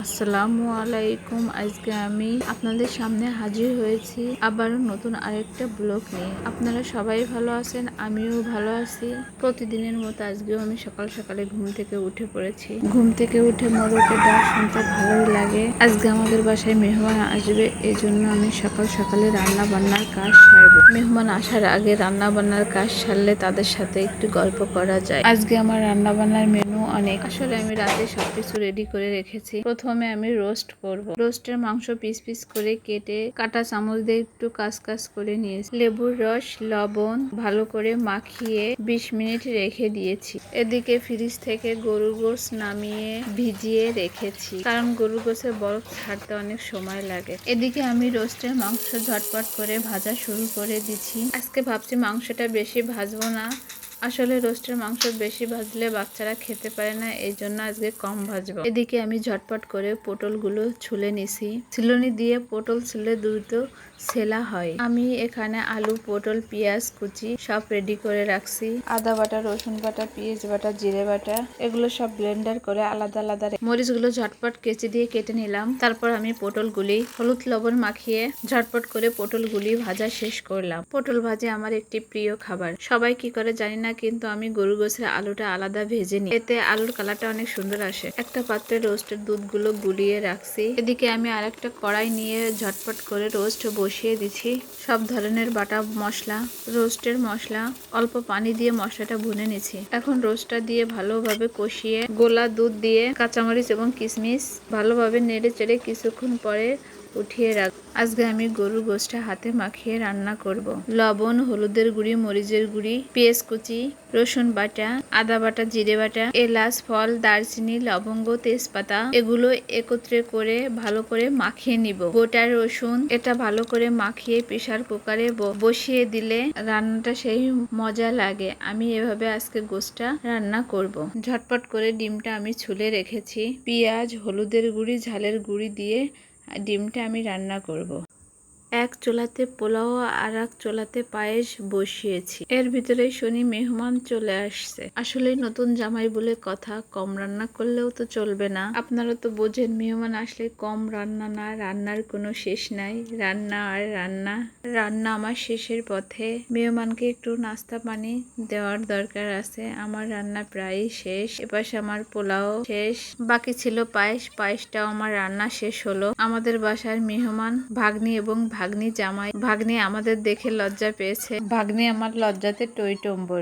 আসসালামু আলাইকুম। আজকে আমি আপনাদের সামনে হাজির হয়েছি আবারও নতুন আরেকটা ব্লগ নিয়ে। আপনারা সবাই ভালো আছেন, আমিও ভালো আছি। প্রতিদিনের মতো আজকেও আমি সকাল সকালে ঘুম থেকে উঠে পড়েছি। ঘুম থেকে উঠে মোরগের ডাক শুনতে ভালোই লাগে। আজকে আমাদের বাসায় মেহমান আসবে, এই জন্য আমি সকাল সকালে রান্না বান্নার কাজ সারবো। মেহমান আসার আগে রান্না বান্নার কাজ সারলে তাদের সাথে একটু গল্প করা যায়। আজকে আমার রান্না বান্নার মেনু অনেক। আসলে আমি রাতে সবকিছু রেডি করে রেখেছি। প্রথমে আমি রোস্ট করব। রোস্টের মাংস পিস পিস করে কেটে কাঁটা চামচ দিয়ে একটু কাজ করে নিয়েছি। লেবুর রস, লবণ ভালো করে মাখিয়ে 20 মিনিট রেখে দিয়েছি। এদিকে ফ্রিজ থেকে গরুর গোশত নামিয়ে ভিজিয়ে রেখেছি, কারণ গরুর গোশতের বরফ ছাড়তে অনেক সময় লাগে। এদিকে আমি রোস্টের মাংস ঝটপট করে ভাজা শুরু করে দিচ্ছি। আজকে ভাবছি মাংসটা বেশি ভাজবো না। আসলে রোস্টের মাংস বেশি ভাজলে বাচ্চারা খেতে পারে না, এই জন্য আজকে কম ভাজবো। এদিকে আমি ঝটপট করে পটলগুলো ছুলে নিছি। ছিলনি দিয়ে পটল ছুলে দ্রুত ছেলা হয়। আমি এখানে আলু, পটল, পেঁয়াজ কুচি সব রেডি করে রাখছি। আদা বাটা, রসুন বাটা, পেঁয়াজ বাটা, জিরে বাটা এগুলো সব ব্লেন্ডার করে আলাদা আলাদা। মরিচগুলো ঝটপট কেচি দিয়ে কেটে নিলাম। তারপর আমি পটলগুলি হলুদ লবণ মাখিয়ে ঝটপট করে পটলগুলি ভাজা শেষ করলাম। পটল ভাজি আমার একটি প্রিয় খাবার। সবাই কি করে জানি না, কিন্তু আমি গরু গোছের আলুটা আলাদা ভেজে নিই, এতে আলুর কালারটা অনেক সুন্দর আসে। একটা পাত্রে রোস্টের দুধগুলো গুলিয়ে রাখছি। এদিকে আমি আরেকটা কড়াই নিয়ে ঝটপট করে রোস্ট বসিয়ে দিচ্ছি। সব ধরনের বাটা মশলা, রোস্টের মশলা, অল্প পানি দিয়ে মশলাটা ভুনে নিচ্ছি। এখন রোস্টটা দিয়ে ভালোভাবে কষিয়ে গোলা দুধ দিয়ে কাঁচামরিচ এবং কিশমিশ ভালোভাবে নেড়ে চেড়ে কিছুক্ষণ পরে উঠিয়ে রাখ। আজকে আমি গরুর গোশতটা হাতে মাখিয়ে রান্না করব। লবণ, হলুদের গুঁড়ি, মরিচের গুঁড়ি, পেঁয়াজ কুচি, রসুন বাটা, আদা বাটা, জিরে বাটা, এলাচ, ফল, দারচিনি, লবঙ্গ, তেজপাতা এগুলো একত্রে করে ভালো করে মাখিয়ে নিব। গোটা রসুন এটা ভালো করে মাখিয়ে প্রেসার কুকারে বসিয়ে দিলে রান্নাটা সেই মজা লাগে। আমি এভাবে আজকে গোশতটা রান্না করব। ঝটপট করে ডিমটা আমি ছুলে রেখেছি। পেঁয়াজ, হলুদের গুঁড়ি, ঝালের গুঁড়ি দিয়ে ডিমটা আমি রান্না করব। এক চুলাতে পোলাও আর এক চুলাতে পায়েস বসিয়েছি। এর ভিতরে শুনি মেহমান চলে আসছে। আসলে নতুন জামাই বলে কথা, কম রান্না করলেও তো চলবে না। আপনারা তো বোঝেন, মেহমান আসলে কম রান্না না, রান্নার কোনো শেষ নাই। রান্না আর রান্না। রান্না আমার শেষের পথে। মেহমানকে একটু নাস্তা পানি দেওয়ার দরকার আছে। আমার রান্না প্রায় শেষ। এপাশে আমার পোলাও শেষ, বাকি ছিল পায়েস। পায়েসটাও আমার রান্না শেষ হলো। আমাদের বাসার মেহমান ভাগ্নি এবং ভাগ্নি জামাই। ভাগ্নি আমাদের দেখে লজ্জা পেয়েছে। ভাগ্নি আমার লজ্জাতে টইটম্বর।